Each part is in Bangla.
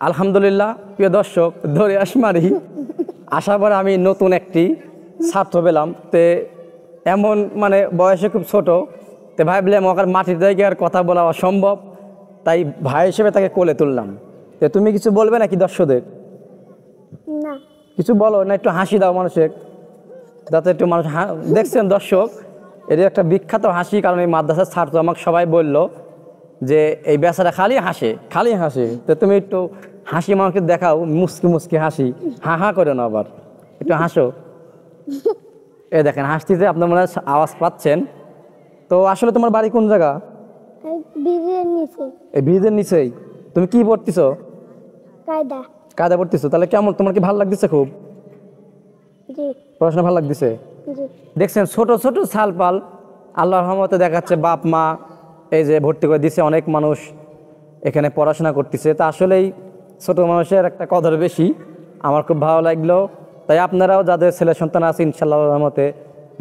আলহামদুলিল্লাহ প্রিয় দর্শক, ধরে আসমারি আসার পর আমি নতুন একটি ছাত্র পেলাম। তে এমন মানে বয়সে খুব ছোট, তে ভাবলাম ওখানে মাটির জায়গার কথা বলা অসম্ভব, তাই ভাই হিসেবে তাকে কোলে তুললাম। তো তুমি কিছু বলবে নাকি দর্শকদের? না, কিছু বলো না, একটু হাসি দাও মানুষের, যাতে একটু মানুষ দেখছেন দর্শক, এর একটা বিখ্যাত হাসি। কারণ এই মাদ্রাসার ছাত্র আমাকে সবাই বলল যে এই বেচারা খালি হাসে। তো তুমি একটু হাসি মানুষকে দেখাও, মুসকি মুসকি হাসি, হা হা করে না আবার, একটু হাসো। এ দেখেন হাসতিতে আপনার মনে হয় আওয়াজ পাচ্ছেন। তো আসলে তোমার বাড়ি কোন জায়গা? এই বীজের নিচে এই ব্রিজের নিচেই। তুমি কি পড়তেছো? কায়দা। কায়দা পড়তেছো? তাহলে কেমন, তোমার কি ভালো লাগতেছে? খুব জি পড়াশোনা ভালো লাগতেছে? জি। দেখছেন ছোট ছোট ছালপাল আল্লাহর রহমতে দেখাচ্ছে বাপ মা এই যে ভর্তি করে দিছে, অনেক মানুষ এখানে পড়াশোনা করতেছে। তা আসলেই ছোট মানুষের একটা কদর বেশি, আমার খুব ভালো লাগলো। তাই আপনারাও যাদের ছেলে সন্তান আছে ইনশাআল্লাহর রহমতে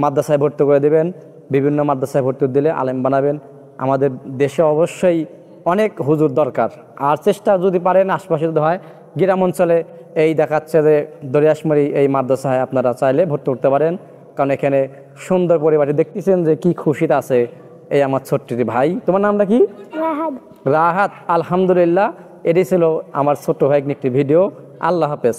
মাদ্রাসায় ভর্তি করে দেবেন। বিভিন্ন মাদ্রাসায় ভর্তি দিলে আলেম বানাবেন। আমাদের দেশে অবশ্যই অনেক হুজুর দরকার, আর চেষ্টা যদি পারেন আশপাশে যদি হয় গ্রাম অঞ্চলে এই দেখাচ্ছে যে দরিয়াশমারি এই মাদ্রাসায় আপনারা চাইলে ভর্তি করতে পারেন। কারণ এখানে সুন্দর পরিবারটি দেখতেছেন যে কি খুশিতে আছে এই আমার ছোট্টটি ভাই। তোমার নামটা কি? রাহাত। রাহাত। আলহামদুলিল্লাহ, এটি ছিল আমার ছোট্ট ভাই একটি ভিডিও। আল্লাহ হাফেজ।